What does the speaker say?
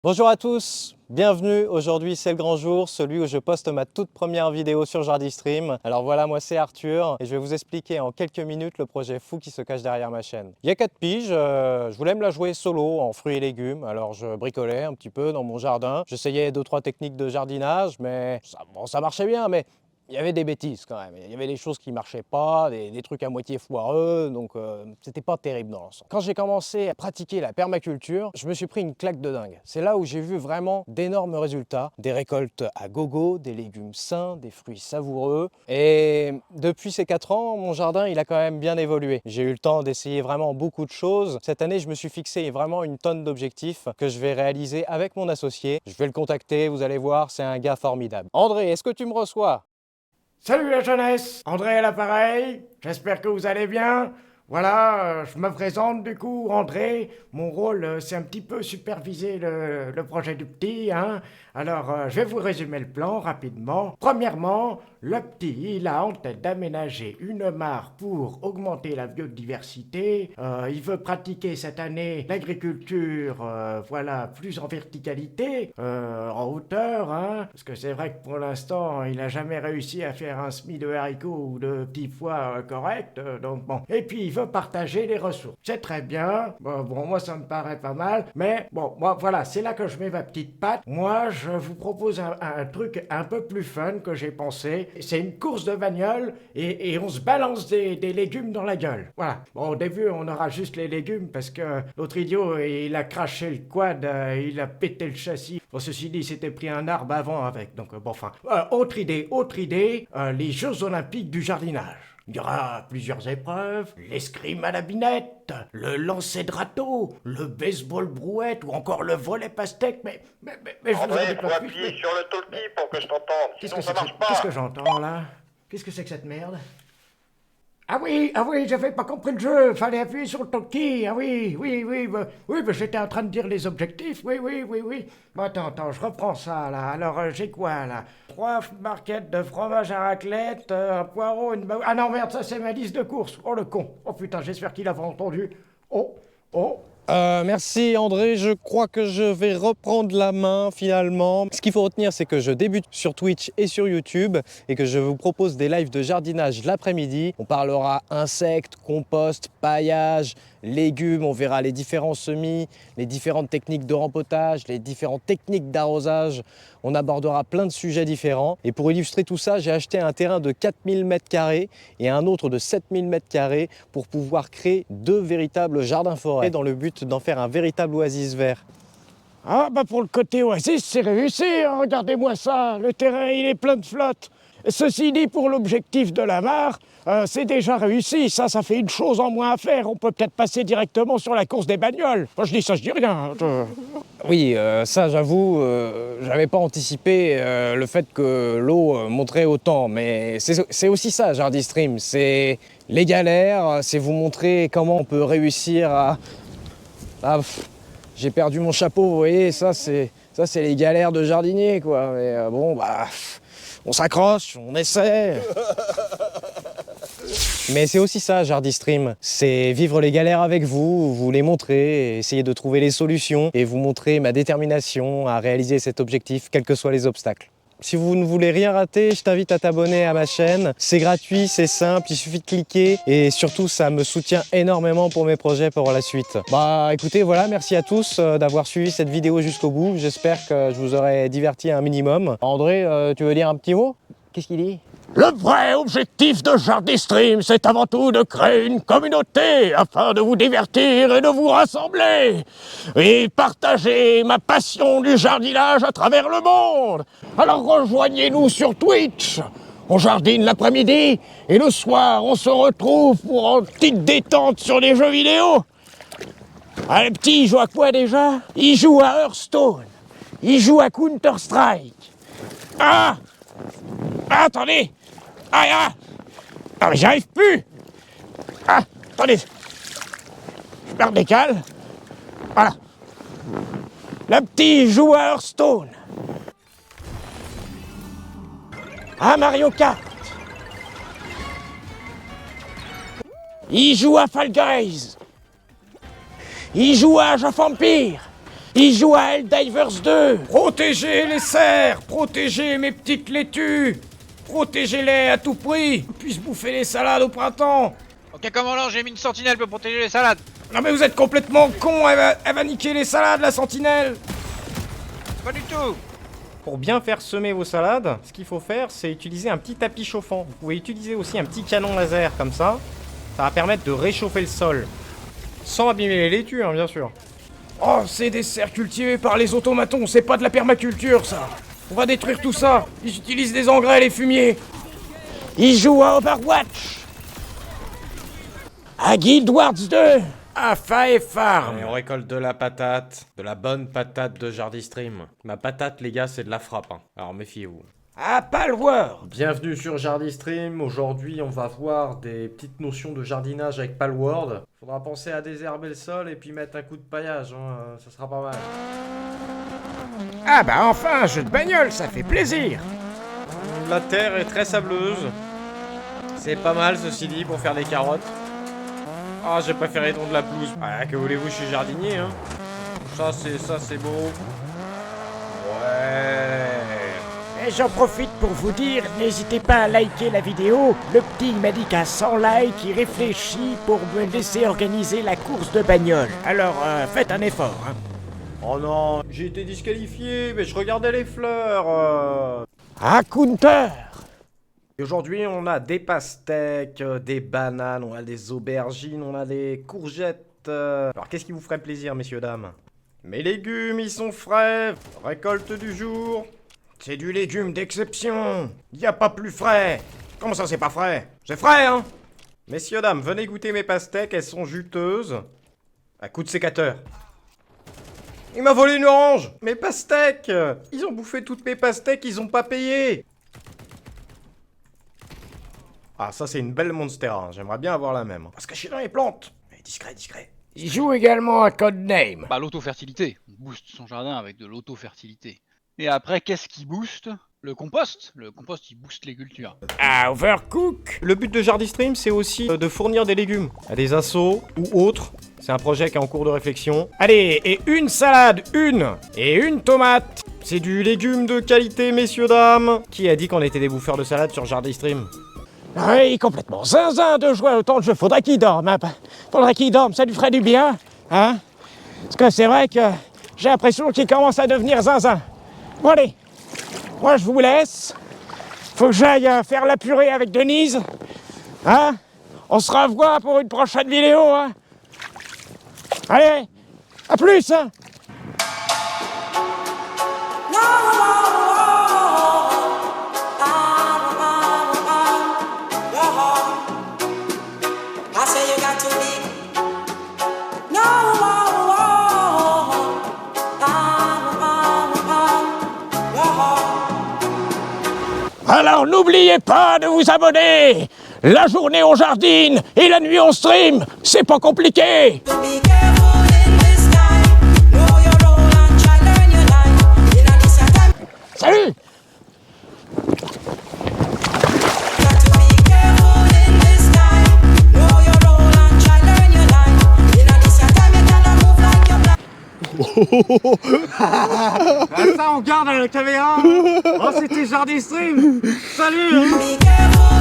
Bonjour à tous, bienvenue. Aujourd'hui c'est le grand jour, celui où je poste ma toute première vidéo sur Jardistream. Alors voilà, moi c'est Arthur et je vais vous expliquer en quelques minutes le projet fou qui se cache derrière ma chaîne. Il y a 4 piges, je voulais me la jouer solo en fruits et légumes, alors je bricolais un petit peu dans mon jardin. J'essayais 2-3 techniques de jardinage, mais ça marchait bien, mais il y avait des bêtises quand même, il y avait des choses qui ne marchaient pas, des trucs à moitié foireux, donc c'était pas terrible dans l'ensemble. Quand j'ai commencé à pratiquer la permaculture, je me suis pris une claque de dingue. C'est là où j'ai vu vraiment d'énormes résultats, des récoltes à gogo, des légumes sains, des fruits savoureux. Et depuis ces 4 ans, mon jardin il a quand même bien évolué. J'ai eu le temps d'essayer vraiment beaucoup de choses. Cette année, je me suis fixé vraiment une tonne d'objectifs que je vais réaliser avec mon associé. Je vais le contacter, vous allez voir, c'est un gars formidable. André, est-ce que tu me reçois ? Salut la jeunesse, André à l'appareil, j'espère que vous allez bien. Voilà, je me présente du coup, André. Mon rôle, c'est un petit peu superviser le projet du petit, hein. Alors, je vais vous résumer le plan rapidement. Premièrement, le petit, il a en tête d'aménager une mare pour augmenter la biodiversité. Il veut pratiquer cette année l'agriculture, voilà, plus en verticalité, en hauteur, hein. Parce que c'est vrai que pour l'instant, il n'a jamais réussi à faire un semis de haricots ou de petits pois correct. Donc bon. Et puis, il veut partager les ressources. C'est très bien. Bon, moi, ça me paraît pas mal. Mais bon, moi, voilà, c'est là que je mets ma petite patte. Moi, je vous propose un truc un peu plus fun que j'ai pensé. C'est une course de bagnole et on se balance des légumes dans la gueule. Voilà. Bon, au début, on aura juste les légumes parce que l'autre idiot, il a craché le quad, il a pété le châssis. Bon, ceci dit, il s'était pris un arbre avant avec. Donc, bon, enfin. Autre idée, les Jeux Olympiques du jardinage. Il y aura plusieurs épreuves, l'escrime à la binette, le lancer de râteau, le baseball brouette ou encore le volley pastèque, mais je vous en André, dis faut pas plus. appuyer sur le talkie pour que je t'entende, sinon ça marche Qu'est-ce que pas. j'entends là? Qu'est-ce que c'est que cette merde? Ah oui, j'avais pas compris le jeu, fallait appuyer sur le talkie, ah oui, j'étais en train de dire les objectifs, oui. Bon, attends, je reprends ça, là, alors j'ai quoi, là? 3 barquettes de fromage à raclette, un poireau, Ah non, merde, ça c'est ma liste de courses, oh le con, oh putain, j'espère qu'il a pas entendu, oh. Merci André, je crois que je vais reprendre la main finalement. Ce qu'il faut retenir, c'est que je débute sur Twitch et sur YouTube et que je vous propose des lives de jardinage l'après-midi. On parlera insectes, compost, paillage, légumes, on verra les différents semis, les différentes techniques de rempotage, les différentes techniques d'arrosage. On abordera plein de sujets différents. Et pour illustrer tout ça, j'ai acheté un terrain de 4000 m² et un autre de 7000 m² pour pouvoir créer 2 véritables jardins-forêts dans le but d'en faire un véritable oasis vert. Ah bah pour le côté oasis, c'est réussi, hein, regardez-moi ça, le terrain il est plein de flotte. Ceci dit, pour l'objectif de la mare, c'est déjà réussi, ça fait une chose en moins à faire, on peut peut-être passer directement sur la course des bagnoles. Moi je dis ça, je dis rien. Oui, ça j'avoue, j'avais pas anticipé le fait que l'eau monterait autant, mais c'est aussi ça Jardistream, c'est les galères, c'est vous montrer comment on peut réussir à... J'ai perdu mon chapeau, vous voyez, ça c'est les galères de jardinier quoi, mais bon bah... On s'accroche, on essaie. Mais c'est aussi ça, Jardistream. C'est vivre les galères avec vous, vous les montrer, essayer de trouver les solutions et vous montrer ma détermination à réaliser cet objectif, quels que soient les obstacles. Si vous ne voulez rien rater, je t'invite à t'abonner à ma chaîne. C'est gratuit, c'est simple, il suffit de cliquer et surtout ça me soutient énormément pour mes projets pour la suite. Bah écoutez, voilà, merci à tous d'avoir suivi cette vidéo jusqu'au bout. J'espère que je vous aurai diverti un minimum. André, tu veux dire un petit mot? Qu'est-ce qu'il dit? Le vrai objectif de Jardistream, c'est avant tout de créer une communauté afin de vous divertir et de vous rassembler et partager ma passion du jardinage à travers le monde. Alors rejoignez-nous sur Twitch. On jardine l'après-midi et le soir, on se retrouve pour une petite détente sur les jeux vidéo. Ah, le petit, il joue à quoi déjà? Il joue à Hearthstone. Il joue à Counter-Strike. Ah, attendez. Ah, mais j'y arrive plus. Ah, attendez. Je me redécale. Voilà. Le petit joue à Hearthstone. À Mario Kart. Il joue à Fall Guys. Il joue à Age of Empires. Il joue à Helldivers 2. Protégez les cerfs, protégez mes petites laitues. Protégez-les à tout prix. Qu'ils puissent bouffer les salades au printemps. Ok, commandant, j'ai mis une sentinelle pour protéger les salades. Non mais vous êtes complètement con, elle va niquer les salades, la sentinelle. Pas du tout. Pour bien faire semer vos salades, ce qu'il faut faire, c'est utiliser un petit tapis chauffant. Vous pouvez utiliser aussi un petit canon laser, comme ça. Ça va permettre de réchauffer le sol. Sans abîmer les laitues, hein, bien sûr. Oh, c'est des serres cultivées par les automatons, c'est pas de la permaculture, ça. On va détruire tout ça. Ils utilisent des engrais, les fumiers. Ils jouent à Overwatch. À Guild Wars 2. À Fire Farm. Et on récolte de la patate. De la bonne patate de Jardistream. Ma patate, les gars, c'est de la frappe. Hein. Alors méfiez-vous. À Palworld. Bienvenue sur Jardistream. Aujourd'hui, on va voir des petites notions de jardinage avec Palworld. Faudra penser à désherber le sol et puis mettre un coup de paillage. Hein. Ça sera pas mal. Ah bah enfin, un jeu de bagnole, ça fait plaisir. La terre est très sableuse. C'est pas mal, ceci dit, pour faire des carottes. Ah, j'ai préféré donc de la pelouse. Ah, que voulez-vous, je suis jardinier, hein. Ça, c'est beau. Ouais. Et j'en profite pour vous dire, n'hésitez pas à liker la vidéo. Le petit m'a dit qu'à 100 likes, il réfléchit pour me laisser organiser la course de bagnole. Alors, faites un effort, hein. Oh non, j'ai été disqualifié, mais je regardais les fleurs. À Counter. Et aujourd'hui, on a des pastèques, des bananes, on a des aubergines, on a des courgettes. Alors, qu'est-ce qui vous ferait plaisir, messieurs, dames? Mes légumes, ils sont frais. Récolte du jour. C'est du légume d'exception. Y a pas plus frais. Comment ça, c'est pas frais? C'est frais, hein? Messieurs, dames, venez goûter mes pastèques, elles sont juteuses. À coup de sécateur. Il m'a volé une orange! Mes pastèques! Ils ont bouffé toutes mes pastèques, ils ont pas payé! Ah, ça c'est une belle Monstera, hein. J'aimerais bien avoir la même. Parce que je suis dans les plantes. Mais discret, discret. Il joue également à Codename. Bah, l'autofertilité. On booste son jardin avec de l'autofertilité. Et après, qu'est-ce qui booste? Le compost. Le compost, il booste les cultures. À Overcook. Le but de Jardistream, c'est aussi de fournir des légumes à des assos ou autres. C'est un projet qui est en cours de réflexion. Allez, et une salade, une. Et une tomate. C'est du légume de qualité, messieurs, dames. Qui a dit qu'on était des bouffeurs de salade sur Jardistream? Oui, complètement zinzin de jouer autant de jeux. Faudrait qu'il dorme, hein. Faudrait qu'il dorme, ça lui ferait du bien, hein. Parce que c'est vrai que j'ai l'impression qu'il commence à devenir zinzin. Bon allez, moi je vous laisse. Faut que j'aille faire la purée avec Denise. Hein? On se revoit pour une prochaine vidéo, hein. Allez, à plus, hein. I say you got to be no. Alors n'oubliez pas de vous abonner. La journée on jardine et la nuit on stream. C'est pas compliqué. To be careful in this time. Know your role and try learn your life. In a this time. Salut. Got to be careful in this time. Know your role and try learn your life. In a this time you cannot move like you're Ah, ça, on garde à la caméra. Oh, c'était Jardistream. Salut. be careful.